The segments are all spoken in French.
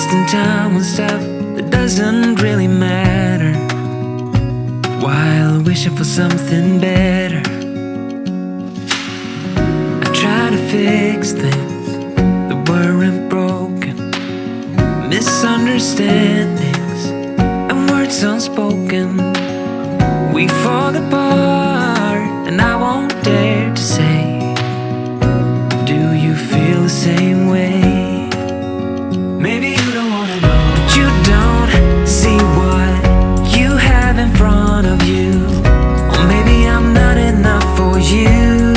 wasting time on stuff that doesn't really matter, while wishing for something better. I try to fix things that weren't broken, misunderstandings and words unspoken. We fall apart and I won't dare to say, do you feel the same way? Maybe you don't wanna know, but you don't see what you have in front of you. Or maybe I'm not enough for you,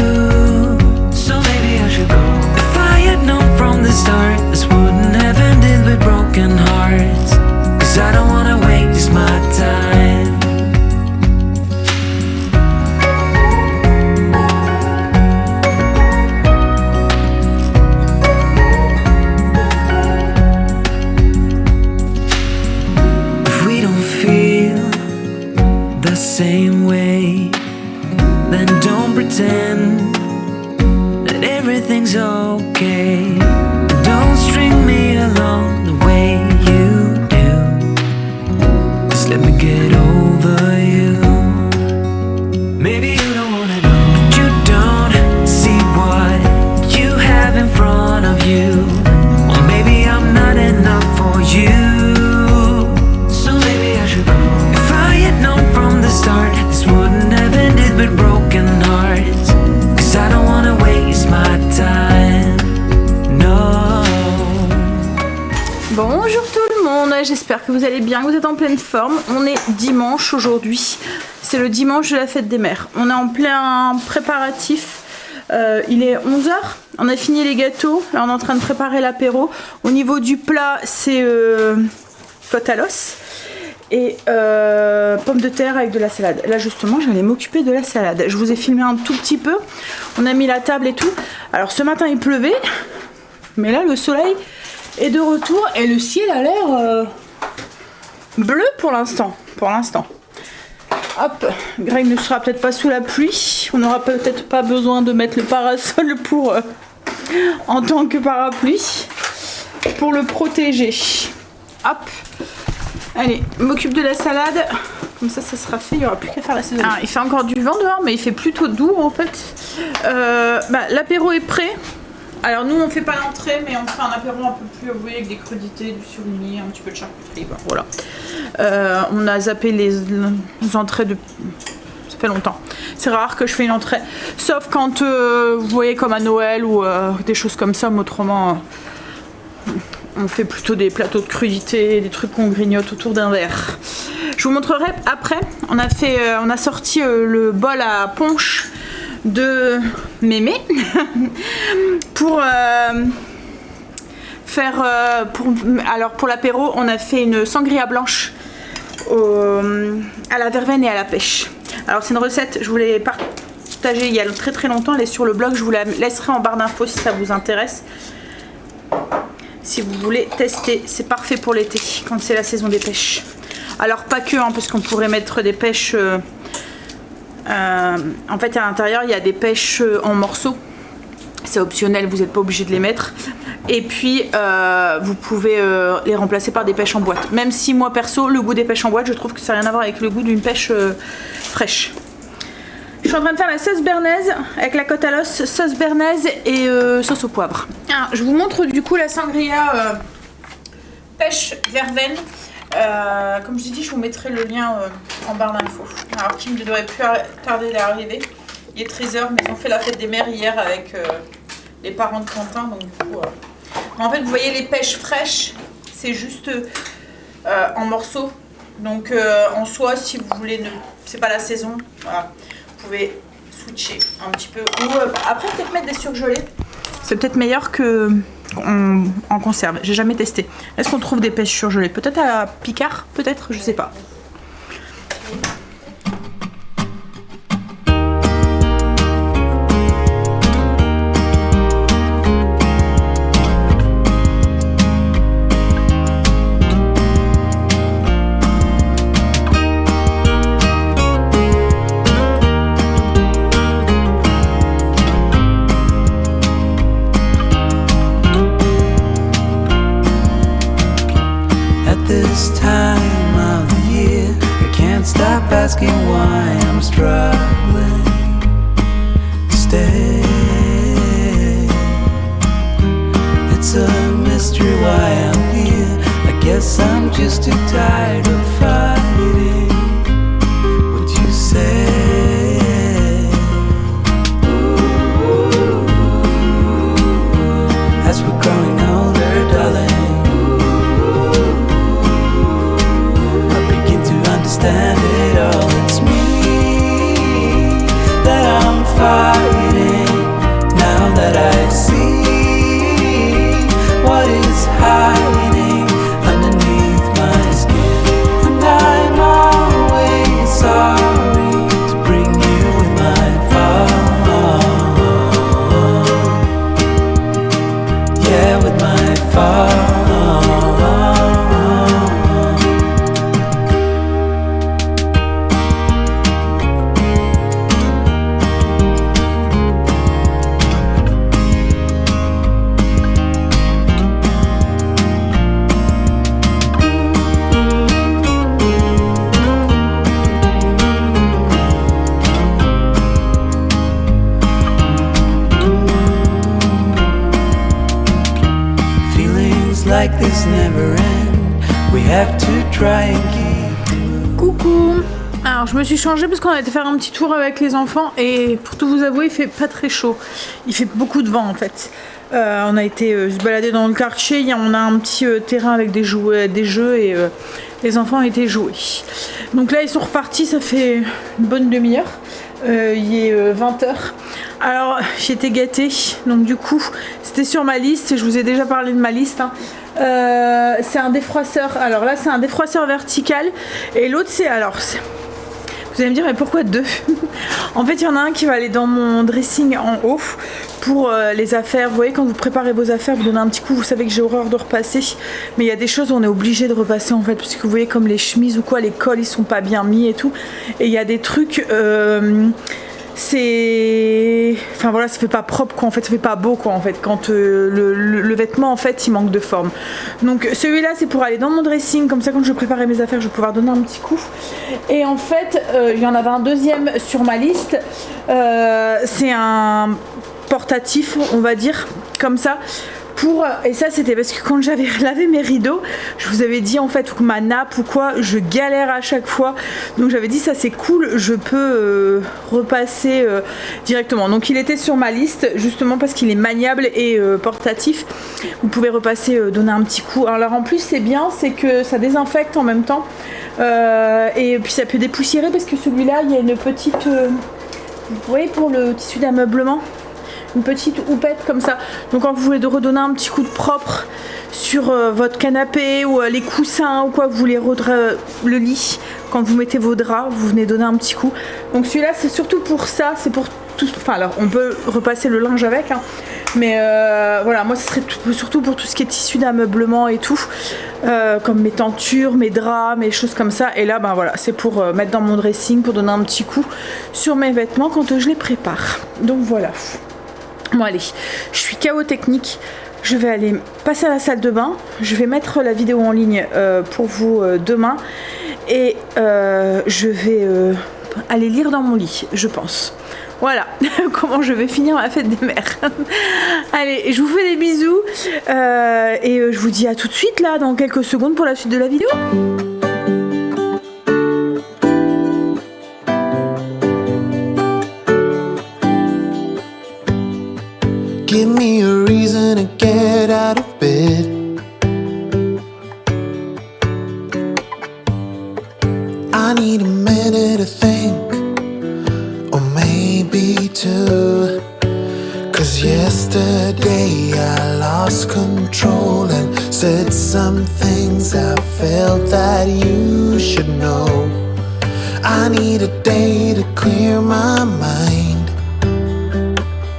so maybe I should go. If I had known from the start, this wouldn't have ended with broken hearts. Cause I don't wanna waste my time. Same way, then don't pretend that everything's okay. Don't string me along the way you do. Just let me get over you. Maybe you don't wanna know, but you don't see what you have in front of you. Or maybe I'm not enough for you. This wouldn't have ended with broken hearts. Cause I don't wanna waste my time. No. Bonjour tout le monde, j'espère que vous allez bien, que vous êtes en pleine forme. On est dimanche aujourd'hui. C'est le dimanche de la fête des mères. On est en plein préparatif. Il est 11h. On a fini les gâteaux. Là on est en train de préparer l'apéro. Au niveau du plat, c'est côte à l'os et pommes de terre avec de la salade. Là justement j'allais m'occuper de la salade. Je vous ai filmé un tout petit peu. On a mis la table et tout. Alors ce matin il pleuvait, mais là le soleil est de retour et le ciel a l'air bleu pour l'instant. Hop, Greg ne sera peut-être pas sous la pluie. On n'aura peut-être pas besoin de mettre le parasol pour en tant que parapluie pour le protéger. Hop. Allez, m'occupe de la salade, comme ça sera fait, il n'y aura plus qu'à faire la salade. Ah, il fait encore du vent dehors, mais il fait plutôt doux en fait. L'apéro est prêt. Alors nous on fait pas l'entrée, mais on fait un apéro un peu plus avoué avec des crudités, du surimi, un petit peu de charcuterie, ben, voilà. On a zappé les entrées de... Ça fait longtemps. C'est rare que je fais une entrée, sauf quand vous voyez comme à Noël ou des choses comme ça, mais autrement... on fait plutôt des plateaux de crudités, des trucs qu'on grignote autour d'un verre. Je vous montrerai après. On a sorti le bol à punch de Mémé pour faire alors pour l'apéro, on a fait une sangria blanche à la verveine et à la pêche. Alors c'est une recette, je voulais partager il y a très très longtemps, elle est sur le blog, je vous la laisserai en barre d'infos si ça vous intéresse. Si vous voulez tester, c'est parfait pour l'été, quand c'est la saison des pêches. Alors pas que, hein, parce qu'on pourrait mettre des pêches... en fait, à l'intérieur, il y a des pêches en morceaux. C'est optionnel, vous n'êtes pas obligé de les mettre. Et puis, vous pouvez les remplacer par des pêches en boîte. Même si moi, perso, le goût des pêches en boîte, je trouve que ça n'a rien à voir avec le goût d'une pêche fraîche. Je suis en train de faire la sauce béarnaise avec la côte à l'os, sauce béarnaise et sauce au poivre. Alors, je vous montre du coup la sangria pêche verveine. Comme je vous ai dit, je vous mettrai le lien en barre d'infos. Alors Kim ne devrait plus tarder d'arriver. Il est 13h, mais ils ont fait la fête des mères hier avec les parents de Quentin. Donc du coup, en fait, vous voyez les pêches fraîches, c'est juste en morceaux. Donc en soi, si vous voulez, c'est pas la saison, voilà. Vous pouvez switcher un petit peu. Ou après, peut-être mettre des surgelés. C'est peut-être meilleur que en conserve. J'ai jamais testé. Est-ce qu'on trouve des pêches surgelées? Peut-être à Picard, peut-être, je sais pas. asking why I'm struggling to stay. It's a mystery why I'm here. I guess I'm just too tired of fighting. Would you say? As we're growing older, darling, I begin to understand it all. It's me that I'm fighting. Now that I see what is hiding underneath my skin, and I'm always sorry to bring you in my fall. Yeah, with my fall. Like this never end. We have to try and keep. Coucou. Alors je me suis changée parce qu'on a été faire un petit tour avec les enfants et pour tout vous avouer il fait pas très chaud. Il fait beaucoup de vent en fait. On a été se balader dans le quartier, on a un petit terrain avec des jouets, des jeux et les enfants ont été joués. Donc là ils sont repartis, ça fait une bonne demi-heure. Il est 20h. Alors j'ai été gâtée, donc du coup c'était sur ma liste, je vous ai déjà parlé de ma liste hein. C'est un défroisseur, alors là c'est un défroisseur vertical et l'autre c'est, vous allez me dire mais pourquoi deux? En fait il y en a un qui va aller dans mon dressing en haut pour les affaires. Vous voyez quand vous préparez vos affaires, vous donnez un petit coup, vous savez que j'ai horreur de repasser, mais il y a des choses où on est obligé de repasser en fait, parce que vous voyez comme les chemises ou quoi, les cols ils sont pas bien mis et tout, et il y a des trucs c'est, enfin voilà, ça fait pas propre quoi, en fait ça fait pas beau quoi en fait quand le vêtement en fait il manque de forme. Donc celui-là c'est pour aller dans mon dressing, comme ça quand je préparais mes affaires je vais pouvoir donner un petit coup. Et en fait il y en avait un deuxième sur ma liste, c'est un portatif on va dire comme ça. Et ça c'était parce que quand j'avais lavé mes rideaux, je vous avais dit en fait, ou ma nappe ou quoi, je galère à chaque fois, donc j'avais dit ça c'est cool, je peux repasser directement. Donc il était sur ma liste justement parce qu'il est maniable et portatif, vous pouvez repasser, donner un petit coup. Alors en plus c'est bien, c'est que ça désinfecte en même temps et puis ça peut dépoussiérer parce que celui-là il y a une petite, vous voyez pour le tissu d'ameublement, une petite houppette comme ça, donc quand vous voulez redonner un petit coup de propre sur votre canapé ou les coussins ou quoi, vous voulez le lit, quand vous mettez vos draps vous venez donner un petit coup. Donc celui-là c'est surtout pour ça, c'est pour tout, enfin alors on peut repasser le linge avec hein, mais voilà, moi ce serait surtout pour tout ce qui est tissu d'ameublement et tout, comme mes tentures, mes draps, mes choses comme ça. Et là ben voilà, c'est pour mettre dans mon dressing, pour donner un petit coup sur mes vêtements quand je les prépare. Donc voilà. Bon allez, je suis KO technique, je vais aller passer à la salle de bain, je vais mettre la vidéo en ligne pour vous demain et je vais aller lire dans mon lit, je pense. Voilà comment je vais finir ma fête des mères. Allez, je vous fais des bisous et je vous dis à tout de suite là dans quelques secondes pour la suite de la vidéo. Give me a reason to get out of bed. I need a minute to think, or maybe two. 'Cause yesterday I lost control and said some things I felt that you should know. I need a day to clear my mind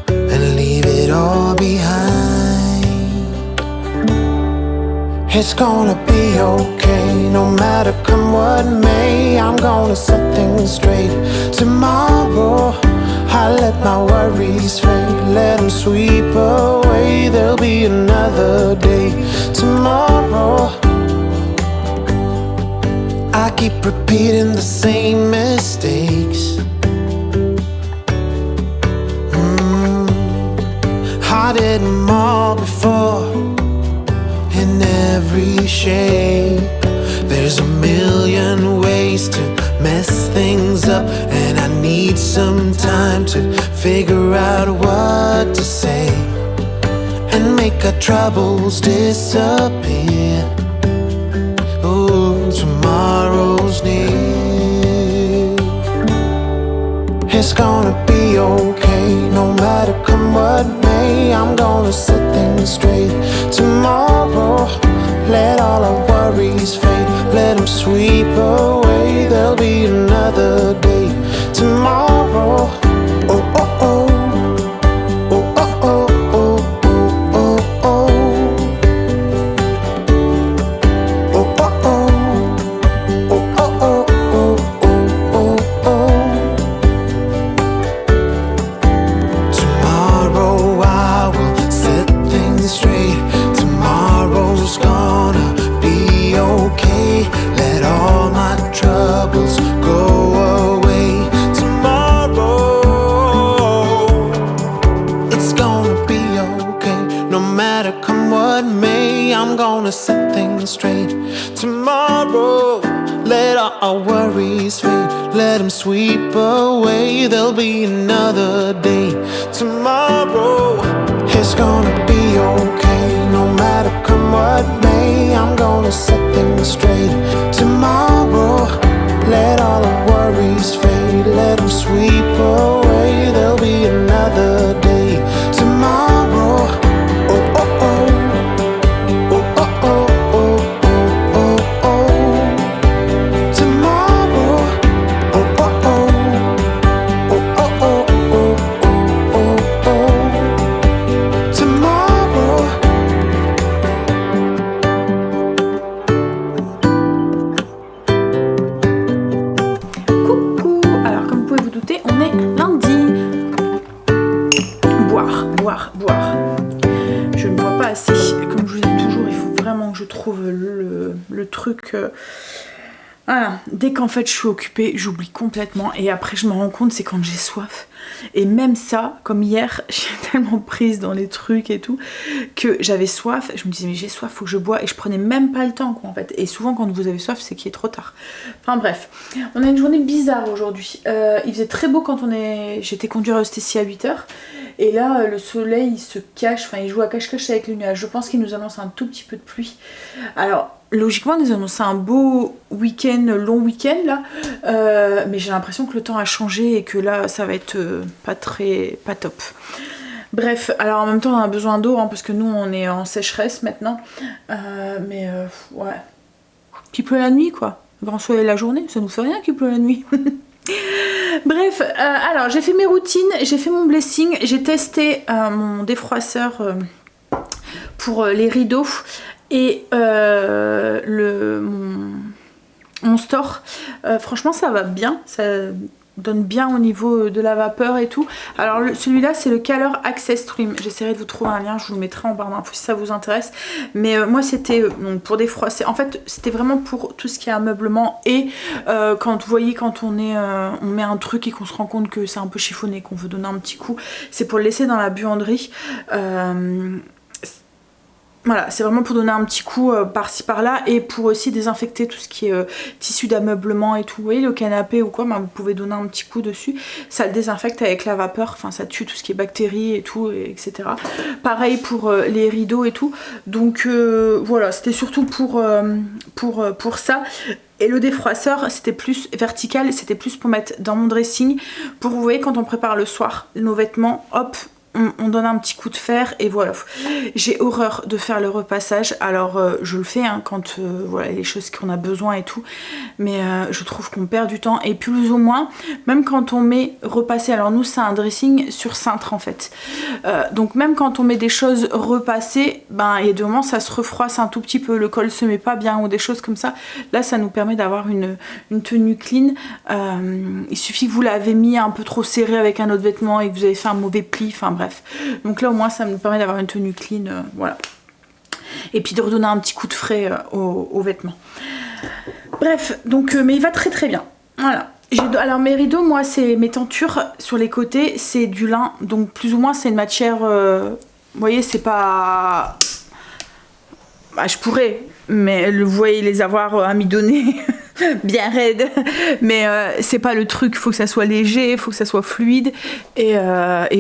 and leave it all behind. It's gonna be okay, no matter come what may. I'm gonna set things straight. Tomorrow I let my worries fade, let them sweep away. There'll be another day tomorrow. I keep repeating the same mistakes. I did them all before, in every shape. There's a million ways to mess things up, and I need some time to figure out what to say and make our troubles disappear. Oh, tomorrow's near. It's gonna be okay, no matter come what may. I'm gonna set things straight tomorrow. Let all our worries fade, let them sweep away. There'll be another day tomorrow. Oh, oh, oh. Oh, oh, oh, oh, oh, oh, oh. Oh, oh, oh. Oh, oh, oh, oh, oh, oh, oh. Tomorrow I will set things straight. Tomorrow's gonna be okay. Let all my troubles go away. Tomorrow it's gonna be okay. No matter come what may, I'm gonna set things straight. Tomorrow, let all our worries fade, let them sweep away. There'll be another day tomorrow. It's gonna be okay, no matter come what may. I'm gonna set things straight tomorrow. Let all our worries fade, let them sweep away. There'll be another day tomorrow. Oh, oh, oh. Oh, oh, oh, oh, oh, oh, oh. Tomorrow. Oh, oh, oh. Oh, oh, oh, oh, oh, oh, oh. Tomorrow. Coucou. Alors comme vous pouvez vous douter, on est lundi. Boire, boire, boire. Je ne bois pas assez. Comme je vous dis toujours, il faut vraiment que je trouve le truc. Voilà. Dès qu'en fait je suis occupée, j'oublie complètement. Et après je me rends compte, c'est quand j'ai soif. Et même ça, comme hier, j'étais tellement prise dans les trucs et tout, que j'avais soif. Je me disais, mais j'ai soif, faut que je bois. Et je prenais même pas le temps, quoi, en fait. Et souvent, quand vous avez soif, c'est qu'il est trop tard. Enfin bref, on a une journée bizarre aujourd'hui. Il faisait très beau quand j'étais conduire Eustécie à 8h. Et là, le soleil, il se cache, enfin, il joue à cache-cache avec le nuage. Je pense qu'il nous annonce un tout petit peu de pluie. Alors, logiquement, il nous annonce un beau week-end, long week-end, là. Mais j'ai l'impression que le temps a changé et que là, ça va être pas top. Bref, alors en même temps, on a besoin d'eau, hein, parce que nous, on est en sécheresse maintenant. Ouais. Qu'il pleut la nuit, quoi. Grand soleil la journée, ça nous fait rien qu'il pleut la nuit. Bref, alors j'ai fait mes routines, j'ai fait mon blessing, j'ai testé mon défroisseur pour les rideaux et mon store. Franchement, ça va bien, ça donne bien au niveau de la vapeur et tout. Alors celui-là, c'est le Color Access Trim. J'essaierai de vous trouver un lien, je vous le mettrai en barre d'infos si ça vous intéresse. Mais moi, c'était pour défroisser. En fait, c'était vraiment pour tout ce qui est ameublement et quand vous voyez, quand on met un truc et qu'on se rend compte que c'est un peu chiffonné, qu'on veut donner un petit coup, c'est pour le laisser dans la buanderie. Voilà, c'est vraiment pour donner un petit coup par-ci par-là et pour aussi désinfecter tout ce qui est tissu d'ameublement et tout. Vous voyez, le canapé ou quoi, bah, vous pouvez donner un petit coup dessus. Ça le désinfecte avec la vapeur, enfin ça tue tout ce qui est bactéries et tout, etc. Pareil pour les rideaux et tout. Donc voilà, c'était surtout pour ça. Et le défroisseur, c'était plus vertical, c'était plus pour mettre dans mon dressing. Pour, vous voyez, quand on prépare le soir nos vêtements, hop, on donne un petit coup de fer et voilà. J'ai horreur de faire le repassage, alors je le fais hein, quand voilà, les choses qu'on a besoin et tout, mais je trouve qu'on perd du temps et plus ou moins, même quand on met repasser, alors nous c'est un dressing sur cintre en fait, donc même quand on met des choses repassées, ben, il y a des moments ça se refroisse un tout petit peu, le col se met pas bien ou des choses comme ça, là ça nous permet d'avoir une tenue clean. Il suffit que vous l'avez mis un peu trop serré avec un autre vêtement et que vous avez fait un mauvais pli, enfin bref. Donc là au moins ça me permet d'avoir une tenue clean, voilà. Et puis de redonner un petit coup de frais aux vêtements. Bref, Bref, donc mais il va très très bien. Voilà. Alors mes rideaux, moi, c'est mes tentures sur les côtés, c'est du lin, donc plus ou moins c'est une matière. Vous voyez, c'est pas. Bah, je pourrais, mais vous voyez les avoir amidonnés bien raides, mais c'est pas le truc. Faut que ça soit léger, faut que ça soit fluide, et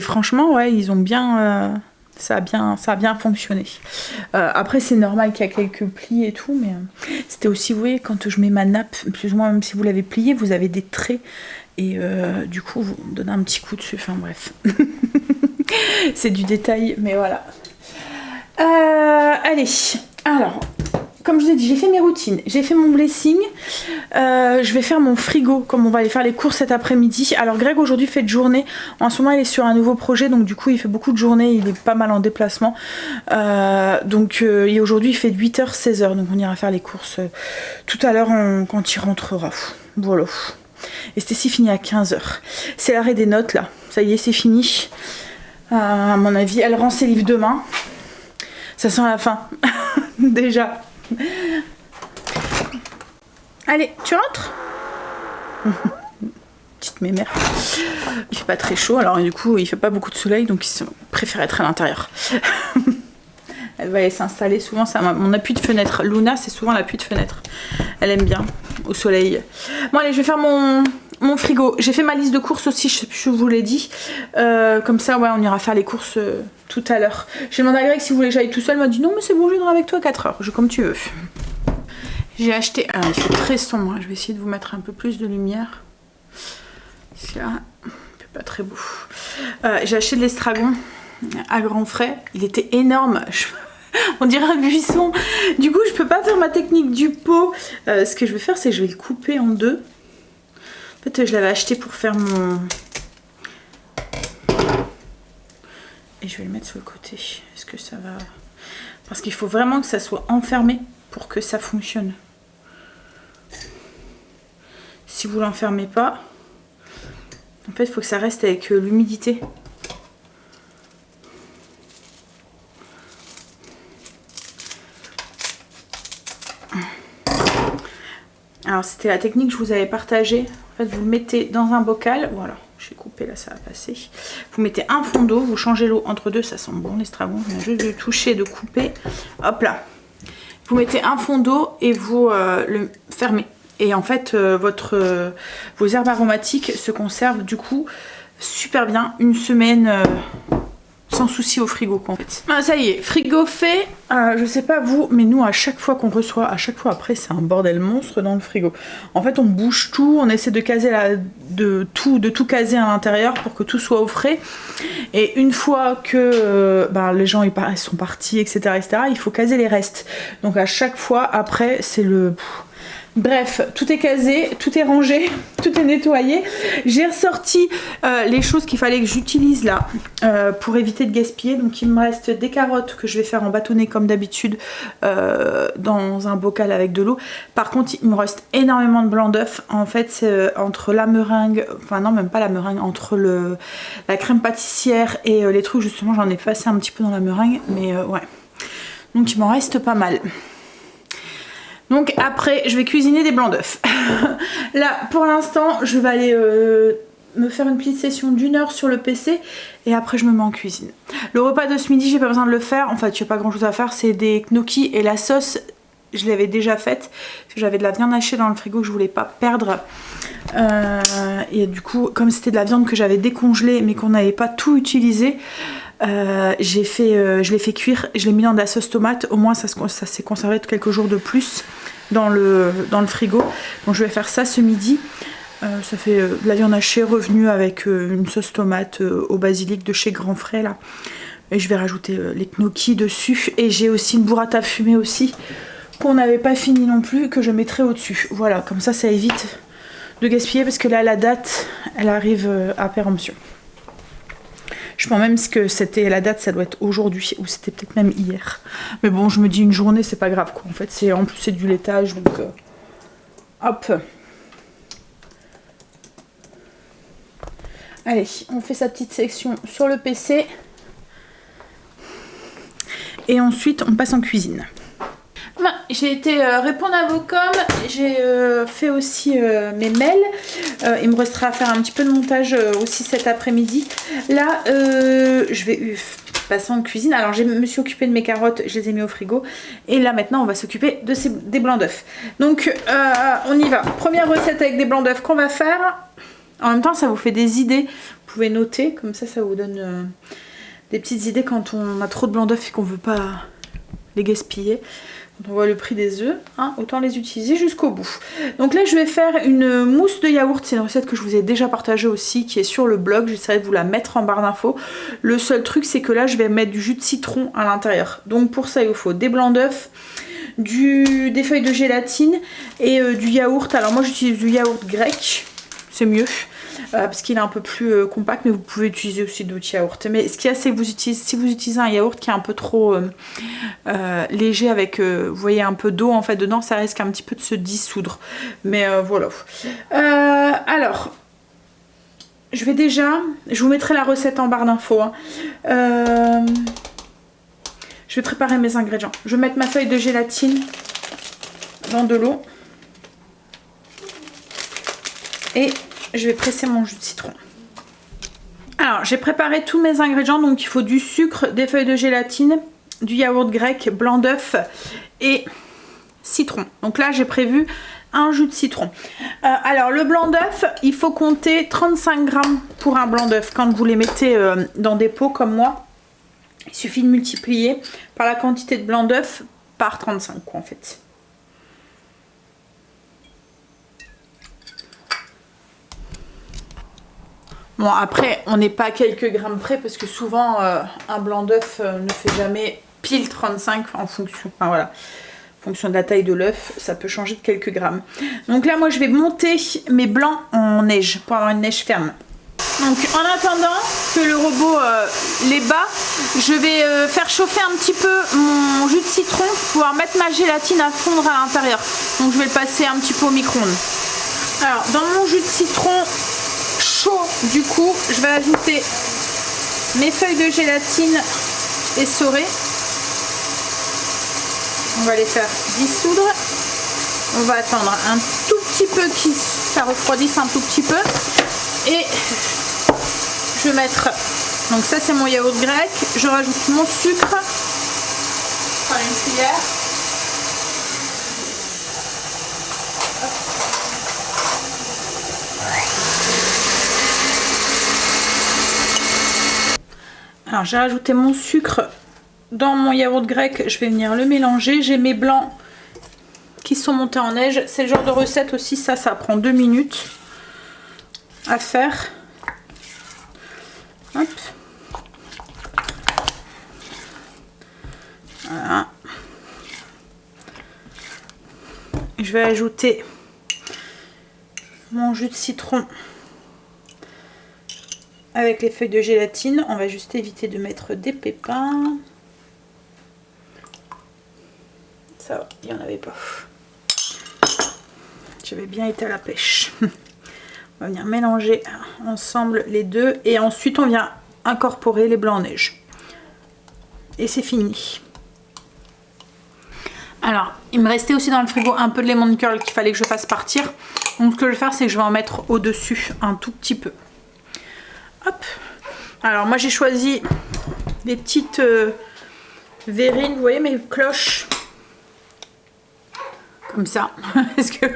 franchement, ouais, ils ont bien. Ça a bien fonctionné. Après, c'est normal qu'il y a quelques plis et tout, mais c'était aussi, vous voyez, quand je mets ma nappe, plus ou moins, même si vous l'avez pliée, vous avez des traits, et du coup, vous donnez un petit coup dessus. Enfin, bref. C'est du détail, mais voilà. Allez, alors, comme je vous ai dit, j'ai fait mes routines, j'ai fait mon blessing, je vais faire mon frigo, comme on va aller faire les courses cet après-midi. Alors Greg aujourd'hui fait de journée, en ce moment il est sur un nouveau projet, donc du coup il fait beaucoup de journées, il est pas mal en déplacement, et aujourd'hui il fait de 8h 16h, donc on ira faire les courses tout à l'heure quand il rentrera. Voilà. Et Stécie finit à 15h. C'est l'arrêt des notes là, ça y est, c'est fini. À mon avis, elle rend ses livres demain. Ça sent la fin. Déjà. Allez, tu rentres? Petite mémère. Il fait pas très chaud, alors du coup il fait pas beaucoup de soleil, donc il préfère être à l'intérieur. Elle va aller s'installer souvent, c'est mon appui de fenêtre. Luna, c'est souvent l'appui de fenêtre. Elle aime bien au soleil. Bon allez, je vais faire mon frigo. J'ai fait ma liste de courses aussi, je vous l'ai dit. Comme ça, ouais, on ira faire les courses tout à l'heure. J'ai demandé à Greg si vous voulez que j'aille tout seul. Il m'a dit non, mais c'est bon, je viendrai avec toi à 4h. Comme tu veux. J'ai acheté. Alors, il fait très sombre. Je vais essayer de vous mettre un peu plus de lumière. Parce que là, il fait pas très beau. J'ai acheté de l'estragon à grands frais. Il était énorme. On dirait un buisson. Du coup, je peux pas faire ma technique du pot. Ce que je vais faire, c'est que je vais le couper en deux. En fait, je l'avais acheté pour faire mon... Et je vais le mettre sur le côté. Est-ce que ça va... Parce qu'il faut vraiment que ça soit enfermé pour que ça fonctionne. Si vous l'enfermez pas, en fait, il faut que ça reste avec l'humidité. Alors, c'était la technique que je vous avais partagée. En fait, vous le mettez dans un bocal. Voilà, j'ai coupé là, ça va passer. Vous mettez un fond d'eau, vous changez l'eau entre deux, ça sent bon l'estragon. Je viens juste de toucher, de couper. Hop là. Vous mettez un fond d'eau et vous le fermez. Et en fait, vos herbes aromatiques se conservent du coup super bien une semaine sans souci au frigo en fait. Ah, ça y est, frigo fait. Je sais pas vous, mais nous à chaque fois qu'on reçoit, à chaque fois après c'est un bordel monstre dans le frigo. En fait on bouge tout, on essaie de caser de tout caser à l'intérieur pour que tout soit au frais. Et une fois que les gens ils sont partis, etc., il faut caser les restes. Donc à chaque fois après c'est le... Bref, tout est casé, tout est rangé, tout est nettoyé. J'ai ressorti les choses qu'il fallait que j'utilise là pour éviter de gaspiller. Donc il me reste des carottes que je vais faire en bâtonnet comme d'habitude dans un bocal avec de l'eau. Par contre, il me reste énormément de blanc d'œuf. En fait, c'est entre la meringue, enfin non, même pas la meringue, entre la crème pâtissière et les trucs, justement, j'en ai passé un petit peu dans la meringue. Mais ouais, donc il m'en reste pas mal. Donc après, je vais cuisiner des blancs d'œufs. Là, pour l'instant, je vais aller me faire une petite session d'1 heure sur le PC et après je me mets en cuisine. Le repas de ce midi, j'ai pas besoin de le faire. En fait, il n'y a pas grand chose à faire. C'est des gnocchis et la sauce, je l'avais déjà faite. J'avais de la viande hachée dans le frigo que je voulais pas perdre. Et du coup, comme c'était de la viande que j'avais décongelée mais qu'on n'avait pas tout utilisé, je l'ai fait cuire, je l'ai mis dans de la sauce tomate, au moins ça s'est conservé quelques jours de plus dans le frigo. Donc je vais faire ça ce midi. Ça fait de la viande hachée revenue avec une sauce tomate au basilic de chez Grand Frais là. Et je vais rajouter les gnocchis dessus. Et j'ai aussi une burrata fumée aussi qu'on n'avait pas fini non plus, que je mettrai au dessus. Voilà, comme ça évite de gaspiller parce que là la date elle arrive à péremption. Je pense même que c'était la date, ça doit être aujourd'hui ou c'était peut-être même hier. Mais bon, je me dis une journée, c'est pas grave quoi. En fait, en plus c'est du laitage, donc hop. Allez, on fait sa petite section sur le PC et ensuite on passe en cuisine. j'ai été répondre à vos coms, j'ai fait aussi mes mails. Il me restera à faire un petit peu de montage aussi cet après-midi. Là, je vais passer en cuisine. Alors, je me suis occupée de mes carottes, je les ai mis au frigo. Et là, maintenant, on va s'occuper de des blancs d'œufs. Donc, on y va. Première recette avec des blancs d'œufs qu'on va faire. En même temps, ça vous fait des idées. Vous pouvez noter, comme ça vous donne des petites idées quand on a trop de blancs d'œufs et qu'on veut pas les gaspiller. Quand on voit le prix des œufs, hein, autant les utiliser jusqu'au bout. Donc là, je vais faire une mousse de yaourt. C'est une recette que je vous ai déjà partagée aussi, qui est sur le blog. J'essaierai de vous la mettre en barre d'infos. Le seul truc, c'est que là, je vais mettre du jus de citron à l'intérieur. Donc pour ça, il vous faut des blancs d'œufs, des feuilles de gélatine et du yaourt. Alors moi, j'utilise du yaourt grec, c'est mieux. Parce qu'il est un peu plus compact, mais vous pouvez utiliser aussi d'autres yaourts. Mais ce qu'il y a, c'est que si vous utilisez un yaourt qui est un peu trop léger avec, vous voyez, un peu d'eau en fait dedans, ça risque un petit peu de se dissoudre. Mais voilà. Alors, je vous mettrai la recette en barre d'infos. Hein. Je vais préparer mes ingrédients. Je vais mettre ma feuille de gélatine dans de l'eau. Et je vais presser mon jus de citron. Alors, j'ai préparé tous mes ingrédients. Donc, il faut du sucre, des feuilles de gélatine, du yaourt grec, blanc d'œuf et citron. Donc là, j'ai prévu un jus de citron. Alors, le blanc d'œuf, il faut compter 35 grammes pour un blanc d'œuf. Quand vous les mettez dans des pots comme moi, il suffit de multiplier par la quantité de blanc d'œuf par 35, quoi, en fait. Bon, après, on n'est pas à quelques grammes près parce que souvent, un blanc d'œuf ne fait jamais pile 35 en fonction, enfin, voilà, en fonction de la taille de l'œuf, ça peut changer de quelques grammes. Donc là, moi, je vais monter mes blancs en neige pour avoir une neige ferme. Donc, en attendant que le robot les bat, je vais faire chauffer un petit peu mon jus de citron pour pouvoir mettre ma gélatine à fondre à l'intérieur. Donc, je vais le passer un petit peu au micro-ondes. Alors, dans mon jus de citron chaud, du coup, je vais ajouter mes feuilles de gélatine essorées. On va les faire dissoudre. On va attendre un tout petit peu que ça refroidisse un tout petit peu. Et je vais mettre, donc ça c'est mon yaourt grec. Je rajoute mon sucre. Enfin, une cuillère. Alors j'ai rajouté mon sucre dans mon yaourt grec, je vais venir le mélanger. J'ai mes blancs qui sont montés en neige. C'est le genre de recette aussi, ça prend 2 minutes à faire. Hop. Voilà. Je vais ajouter mon jus de citron avec les feuilles de gélatine. On va juste éviter de mettre des pépins. Ça va, il n'y en avait pas. J'avais bien été à la pêche. On va venir mélanger ensemble les deux. Et ensuite, on vient incorporer les blancs en neige. Et c'est fini. Alors, il me restait aussi dans le frigo un peu de lemon curl qu'il fallait que je fasse partir. Donc, ce que je vais faire, c'est que je vais en mettre au-dessus un tout petit peu. Hop. Alors moi j'ai choisi des petites verrines, vous voyez mes cloches comme ça. Est-ce que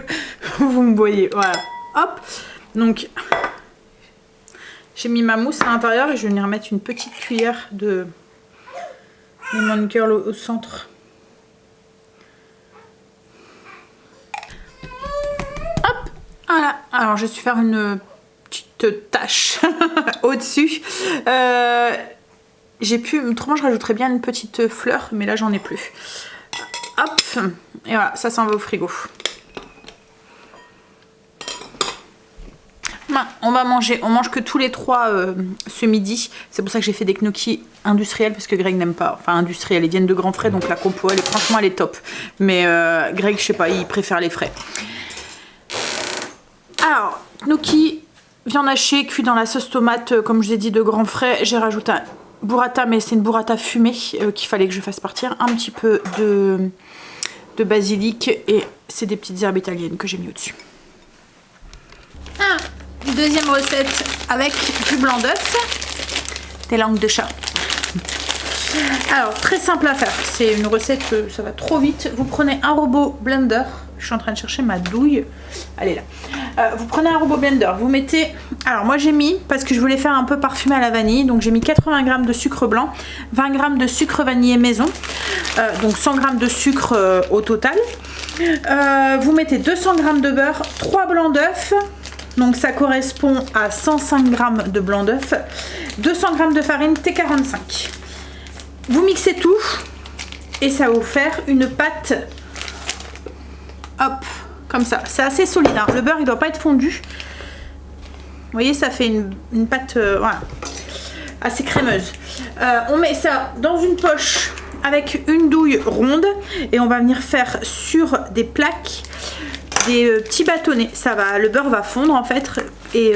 vous me voyez? Voilà. Hop. Donc j'ai mis ma mousse à l'intérieur et je vais venir mettre une petite cuillère de lemon curl au centre. Hop. Voilà. Alors je vais faire une tâche au-dessus. J'ai pu, autrement je rajouterais bien une petite fleur, mais là j'en ai plus. Hop, et voilà, ça s'en va au frigo. On va manger, on mange que tous les trois ce midi. C'est pour ça que j'ai fait des gnocchis industriels parce que Greg n'aime pas, enfin industriels, ils viennent de Grand Frais, donc la compo franchement elle est top. Mais Greg, je sais pas, il préfère les frais. Alors, gnocchi, viande hachée, cuit dans la sauce tomate, comme je vous ai dit, de Grand Frais. J'ai rajouté un burrata, mais c'est une burrata fumée qu'il fallait que je fasse partir. Un petit peu de de basilic et c'est des petites herbes italiennes que j'ai mis au-dessus. Deuxième recette avec du blanc d'œuf, des langues de chat. Alors très simple à faire, c'est une recette, ça va trop vite. Vous prenez un robot blender, je suis en train de chercher ma douille, elle est là. Vous prenez un robot blender, vous mettez, alors moi j'ai mis, parce que je voulais faire un peu parfumé à la vanille, donc j'ai mis 80 g de sucre blanc, 20 g de sucre vanillé maison, donc 100 g de sucre au total. Vous mettez 200 g de beurre, 3 blancs d'œufs, donc ça correspond à 105 g de blanc d'œuf, 200 g de farine T45. Vous mixez tout et ça va vous faire une pâte, hop, comme ça. C'est assez solide, hein. Le beurre il doit pas être fondu. Vous voyez, ça fait une pâte voilà, assez crémeuse. On met ça dans une poche avec une douille ronde et on va venir faire sur des plaques des petits bâtonnets. Ça va, le beurre va fondre en fait et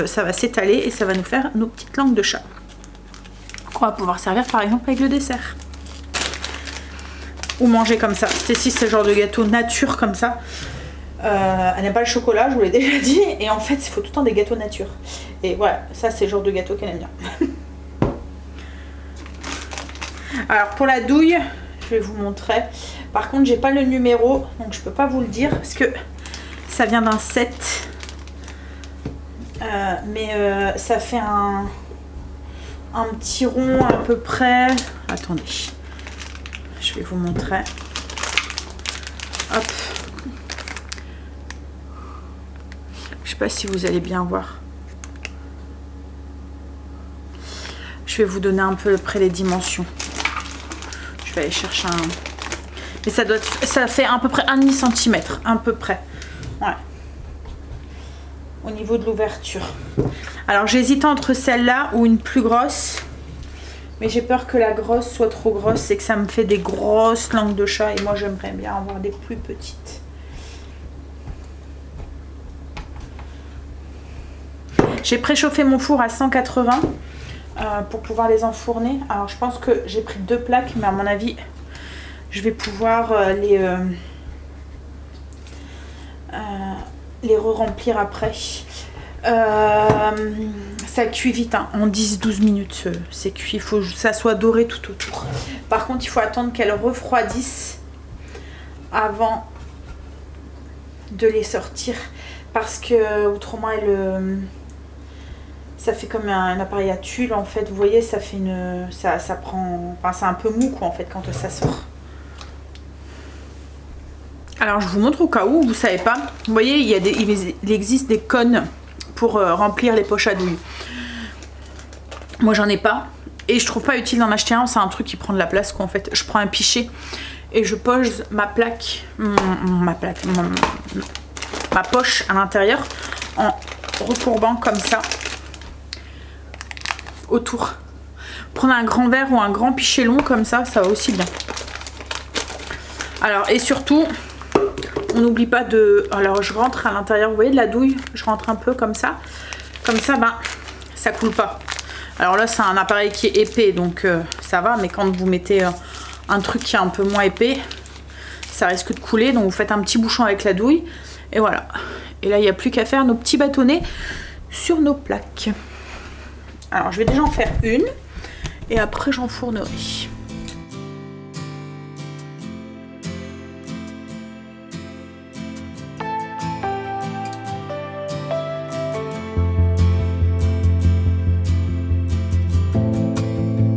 ça va s'étaler et ça va nous faire nos petites langues de chat. On va pouvoir servir par exemple avec le dessert. Ou manger comme ça. Stécie, c'est le genre de gâteau nature comme ça. Elle n'aime pas le chocolat, je vous l'ai déjà dit. Et en fait, il faut tout le temps des gâteaux nature. Et voilà, ça c'est le genre de gâteau qu'elle aime bien. Alors pour la douille, je vais vous montrer. Par contre, j'ai pas le numéro, donc je peux pas vous le dire parce que ça vient d'un set. Mais ça fait un petit rond à peu près. Attendez, je vais vous montrer. Hop. Je sais pas si vous allez bien voir. Je vais vous donner un peu près les dimensions. Je vais aller chercher un. Mais ça fait à peu près 1,5 cm, à peu près. Ouais. Au niveau de l'ouverture. Alors j'hésite entre celle-là ou une plus grosse. Mais j'ai peur que la grosse soit trop grosse et que ça me fait des grosses langues de chat. Et moi j'aimerais bien avoir des plus petites. J'ai préchauffé mon four à 180 pour pouvoir les enfourner. Alors je pense que j'ai pris 2 plaques. Mais à mon avis je vais pouvoir les re-remplir après. Ça cuit vite, hein. En 10-12 minutes c'est cuit, il faut que ça soit doré tout autour. Par contre il faut attendre qu'elles refroidissent avant de les sortir parce que autrement ça fait comme un appareil à tulle en fait, vous voyez, ça fait ça prend, enfin c'est un peu mou quoi en fait quand ça sort. Alors je vous montre au cas où vous savez pas. Vous voyez, il existe des cônes pour remplir les poches à douille. Moi j'en ai pas et je trouve pas utile d'en acheter un. C'est un truc qui prend de la place quoi en fait. Je prends un pichet et je pose ma plaque, ma poche à l'intérieur en recourbant comme ça autour. Prenez un grand verre ou un grand pichet long comme ça, ça va aussi bien. Alors et surtout on n'oublie pas de... Alors je rentre à l'intérieur, vous voyez de la douille, je rentre un peu comme ça. Comme ça, ben, ça coule pas. Alors là c'est un appareil qui est épais, donc ça va. Mais quand vous mettez un truc qui est un peu moins épais, ça risque de couler. Donc vous faites un petit bouchon avec la douille. Et voilà. Et là il n'y a plus qu'à faire nos petits bâtonnets sur nos plaques. Alors je vais déjà en faire une. Et après j'enfournerai.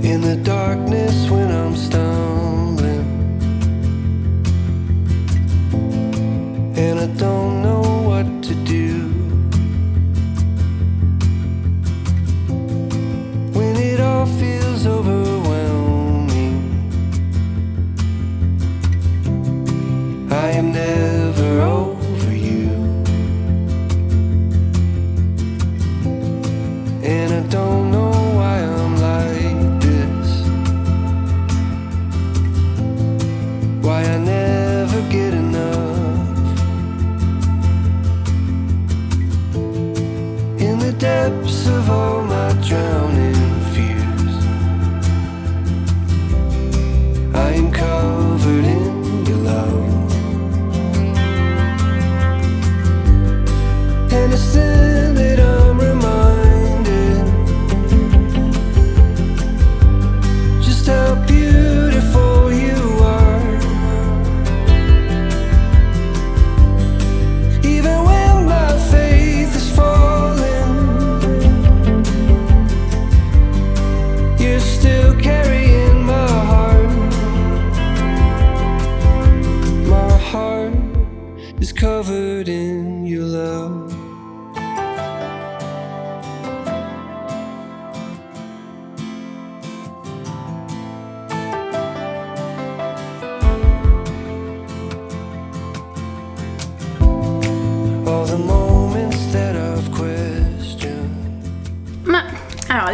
In the darkness when I'm stumbling and I don't know what to do, when it all feels overwhelming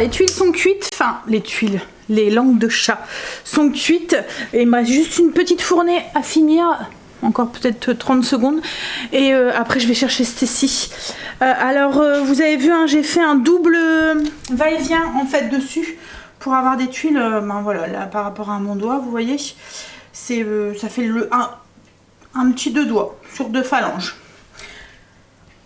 les tuiles sont cuites, enfin les tuiles, les langues de chat sont cuites et il me reste juste une petite fournée à finir, encore peut-être 30 secondes et après je vais chercher Stacy. Alors vous avez vu, hein, j'ai fait un double va-et-vient en fait dessus pour avoir des tuiles, ben voilà, là par rapport à mon doigt, vous voyez, c'est ça fait un petit 2 doigts sur 2 phalanges.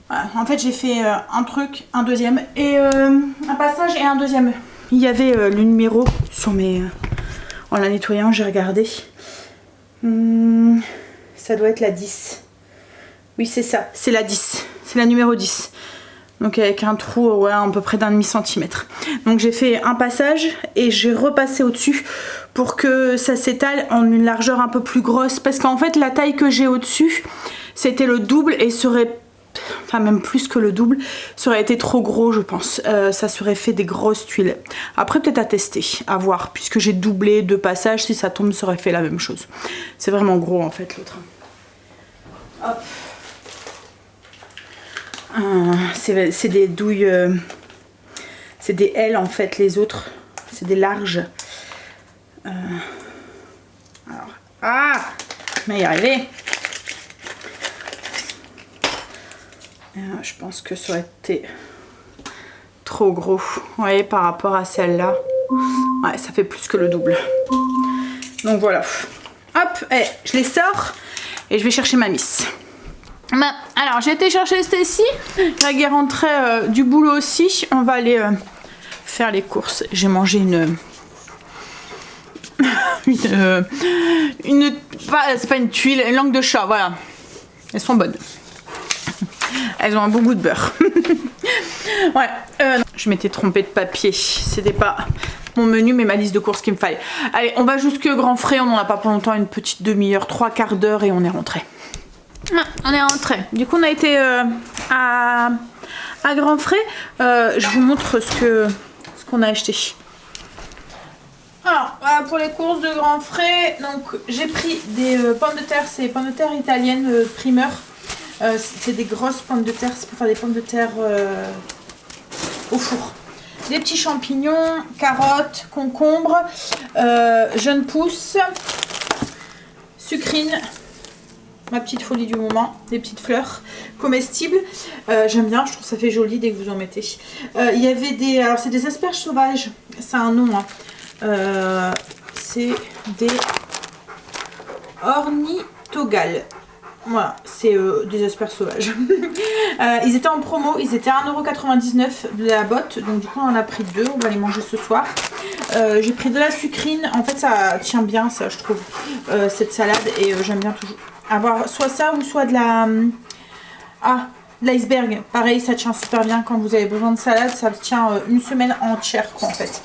Voilà, en fait j'ai fait un truc, un deuxième et un passage et un deuxième. Il y avait le numéro sur mes... en la nettoyant j'ai regardé. Ça doit être la 10. Oui c'est ça, c'est la 10. C'est la numéro 10. Donc avec un trou ouais, à peu près d'1,5 centimètre. Donc j'ai fait un passage et j'ai repassé au-dessus pour que ça s'étale en une largeur un peu plus grosse. Parce qu'en fait la taille que j'ai au-dessus c'était le double et serait... enfin même plus que le double, ça aurait été trop gros je pense, ça serait fait des grosses tuiles. Après peut-être à tester, à voir, puisque j'ai doublé 2 passages, si ça tombe ça aurait fait la même chose. C'est vraiment gros en fait l'autre. Hop. C'est des douilles, c'est des L en fait les autres, c'est des larges. Alors, ah, on va y arriver. Je pense que ça aurait été trop gros, vous voyez, par rapport à celle-là. Ouais, ça fait plus que le double. Donc voilà. Hop, je les sors et je vais chercher ma miss. Alors, j'ai été chercher Stacy. Greg est rentré du boulot aussi. On va aller faire les courses. J'ai mangé c'est pas une tuile, une langue de chat, voilà. Elles sont bonnes. Elles ont un bon goût de beurre. Ouais, je m'étais trompée de papier. C'était pas mon menu, mais ma liste de courses qu'il me fallait. Allez, on va jusque Grand Frais. On n'en a pas pour longtemps, une petite demi-heure, 3/4 d'heure et on est rentré. On est rentré. Du coup, on a été à Grand Frais. Je vous montre ce qu'on a acheté. Alors, voilà pour les courses de Grand Frais. Donc, j'ai pris des pommes de terre. C'est des pommes de terre italiennes primeur. C'est des grosses pommes de terre, c'est pour faire des pommes de terre au four. Des petits champignons, carottes, concombres, jeunes pousses, sucrine, ma petite folie du moment, des petites fleurs comestibles. J'aime bien, je trouve que ça fait joli dès que vous en mettez. Il y avait des... alors c'est des asperges sauvages, c'est un nom. Hein. C'est des ornithogales. Voilà, c'est des asperges sauvages. Ils étaient en promo, ils étaient à 1,99 € de la botte. Donc du coup on en a pris 2, on va les manger ce soir. J'ai pris de la sucrine, en fait ça tient bien ça je trouve, cette salade. Et j'aime bien toujours avoir soit ça ou soit de la... de l'iceberg. Pareil ça tient super bien quand vous avez besoin de salade, ça tient une semaine entière quoi en fait.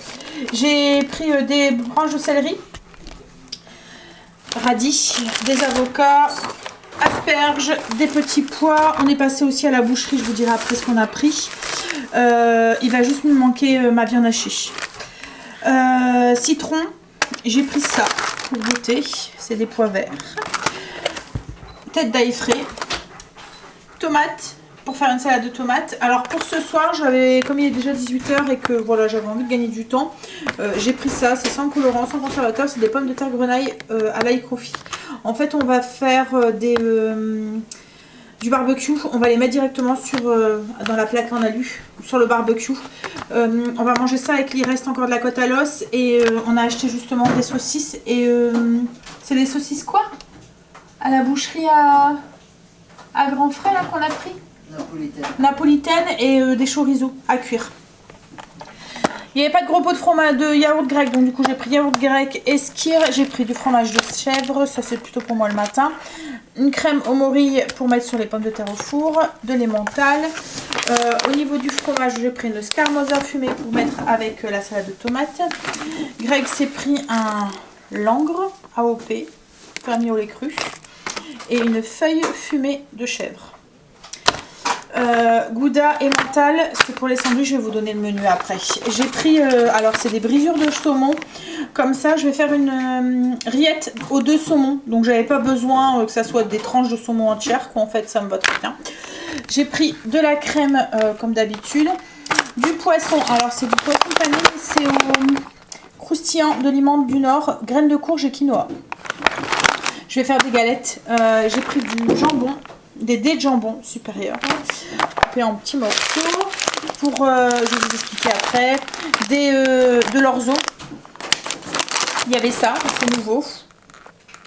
J'ai pris des branches de céleri, radis, des avocats, asperges, des petits pois. On est passé aussi à la boucherie, je vous dirai après ce qu'on a pris. Il va juste me manquer ma viande hachée. Citron, j'ai pris ça pour goûter, c'est des pois verts. Tête d'ail frais, tomates pour faire une salade de tomates. Alors pour ce soir, comme il est déjà 18 h et que voilà, j'avais envie de gagner du temps, j'ai pris ça, c'est sans colorant, sans conservateur, c'est des pommes de terre grenaille à l'ail confit. En fait, on va faire du barbecue, on va les mettre directement dans la plaque en alu, sur le barbecue. On va manger ça avec, il reste encore de la côte à l'os et on a acheté justement des saucisses. Et c'est des saucisses quoi? À la boucherie à Grand Frais là qu'on a pris. Napolitaine et des chorizo à cuire. Il n'y avait pas de gros pot de fromage de yaourt grec, donc du coup j'ai pris yaourt grec et skyr. J'ai pris du fromage de chèvre, ça c'est plutôt pour moi le matin. Une crème aux morilles pour mettre sur les pommes de terre au four, de l'emmental. Au niveau du fromage, j'ai pris une scarmosa fumée pour mettre avec la salade de tomates. Greg s'est pris un langre AOP, fermier au lait cru, et une feuille fumée de chèvre. Gouda et mental, c'est pour les sandwichs, je vais vous donner le menu après. J'ai pris, alors c'est des brisures de saumon, comme ça je vais faire une rillette aux 2 saumons, donc j'avais pas besoin que ça soit des tranches de saumon entières, quoi, en fait ça me va très bien. J'ai pris de la crème comme d'habitude, Du poisson, alors c'est du poisson pané, c'est au croustillant de Limande du Nord, graines de courge et quinoa. Je vais faire des galettes. J'ai pris du jambon, des dés de jambon supérieur, coupés en petits morceaux. Pour, je vais vous expliquer après, de l'orzo. Il y avait ça, c'est nouveau.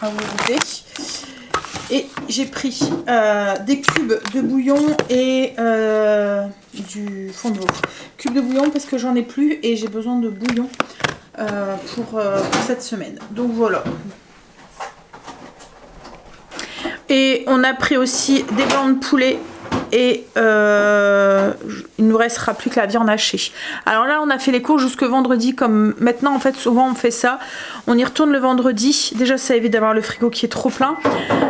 À vous goûter. Et j'ai pris des cubes de bouillon et du fond de veau. Cubes de bouillon parce que j'en ai plus et j'ai besoin de bouillon pour cette semaine. Donc voilà. Et on a pris aussi des blancs de poulet et il nous restera plus que la viande hachée. Alors là on a fait les cours jusque vendredi, comme maintenant en fait souvent on fait ça, on y retourne le vendredi, déjà ça évite d'avoir le frigo qui est trop plein,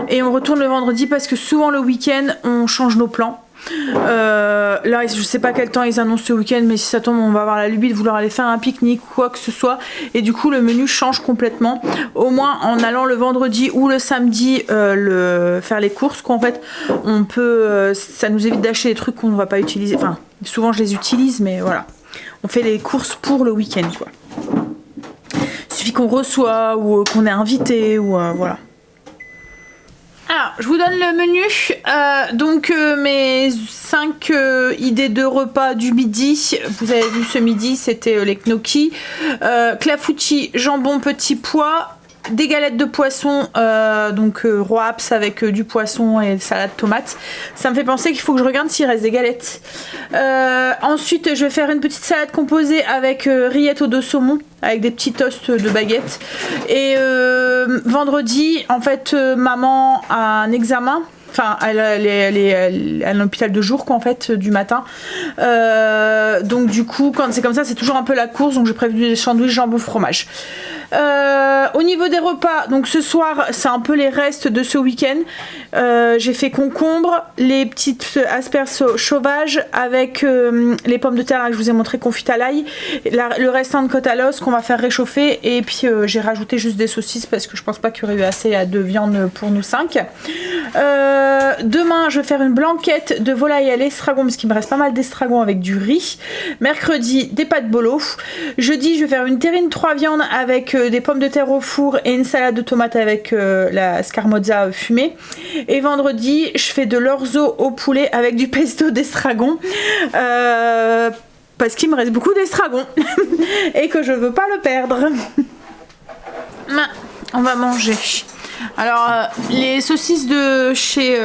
et on retourne le vendredi parce que souvent le week-end on change nos plans. Là je sais pas quel temps ils annoncent ce week-end, mais si ça tombe on va avoir la lubie de vouloir aller faire un pique-nique ou quoi que ce soit, et du coup le menu change complètement. Au moins en allant le vendredi ou le samedi faire les courses, qu'en fait on peut ça nous évite d'acheter des trucs qu'on ne va pas utiliser, enfin souvent je les utilise, mais voilà, on fait les courses pour le week-end quoi. Il suffit qu'on reçoit ou qu'on est invité ou voilà. Alors, je vous donne le menu. Donc, mes 5 idées de repas du midi. Vous avez vu ce midi, c'était les gnocchis. Clafoutis, jambon, petit pois. Des galettes de poisson, donc roi Aps avec du poisson et salade tomate. Ça me fait penser qu'il faut que je regarde s'il reste des galettes. Ensuite, je vais faire une petite salade composée avec rillettes aux 2 saumons, avec des petits toasts de baguettes. Et vendredi, en fait, maman a un examen. Enfin, elle est à l'hôpital de jour, quoi, en fait, du matin. Donc, du coup, quand c'est comme ça, c'est toujours un peu la course. Donc, j'ai prévu des sandwichs jambon fromage. Au niveau des repas, donc ce soir, c'est un peu les restes de ce week-end. J'ai fait concombre, les petites asperges sauvages avec les pommes de terre là, que je vous ai montré confites à l'ail, le restant de côte à l'os qu'on va faire réchauffer, et puis j'ai rajouté juste des saucisses parce que je pense pas qu'il y aurait eu assez de viande pour nous 5. Demain, je vais faire une blanquette de volaille à l'estragon parce qu'il me reste pas mal d'estragon avec du riz. Mercredi, des pâtes bolo. Jeudi, je vais faire une terrine 3 viandes avec des pommes de terre au four et une salade de tomates avec la scamorza fumée. Et vendredi, je fais de l'orzo au poulet avec du pesto d'estragon. Parce qu'il me reste beaucoup d'estragon et que je veux pas le perdre. On va manger. Alors, les saucisses de chez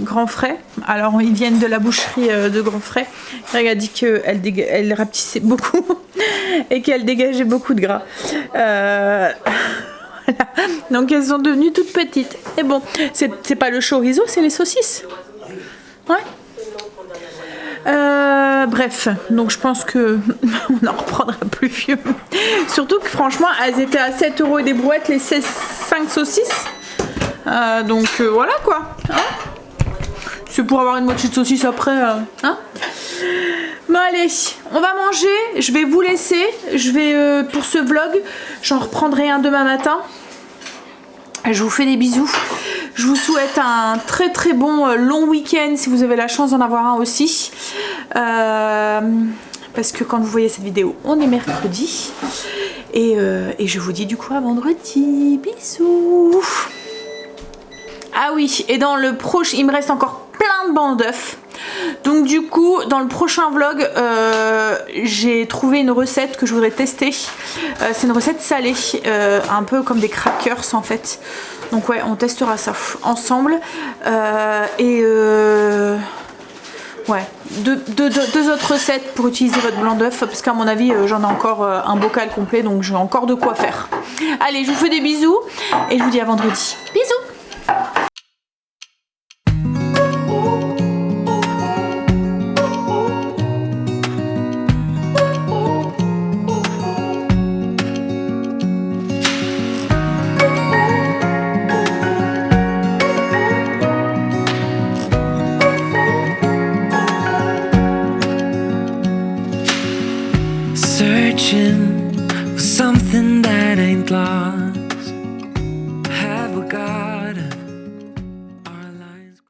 Grand Frais, alors ils viennent de la boucherie de Grand Frais. Greg a dit qu'elle rapetissaient beaucoup et qu'elle dégageait beaucoup de gras. Voilà. Donc elles sont devenues toutes petites. Et bon, c'est pas le chorizo, c'est les saucisses. Ouais. Bref, donc je pense que on n'en reprendra plus vieux. Surtout que franchement, elles étaient à 7 € et des brouettes, les 5 saucisses. Donc voilà quoi. Hein, c'est pour avoir une moitié de saucisse après. Hein. Bon allez, on va manger. Je vais vous laisser. Je vais pour ce vlog, j'en reprendrai un demain matin. Je vous fais des bisous. Je vous souhaite un très très bon long week-end si vous avez la chance d'en avoir un aussi. Parce que quand vous voyez cette vidéo, on est mercredi. Et je vous dis du coup à vendredi. Bisous. Ah oui, et dans le prochain, il me reste encore plein de bancs d'œufs. Donc du coup, dans le prochain vlog, j'ai trouvé une recette que je voudrais tester. C'est une recette salée, un peu comme des crackers en fait. Donc ouais, on testera ça ensemble. Ouais, deux autres recettes pour utiliser votre blanc d'œuf, parce qu'à mon avis, j'en ai encore un bocal complet, donc j'ai encore de quoi faire. Allez, je vous fais des bisous et je vous dis à vendredi. Bisous. Searching for something that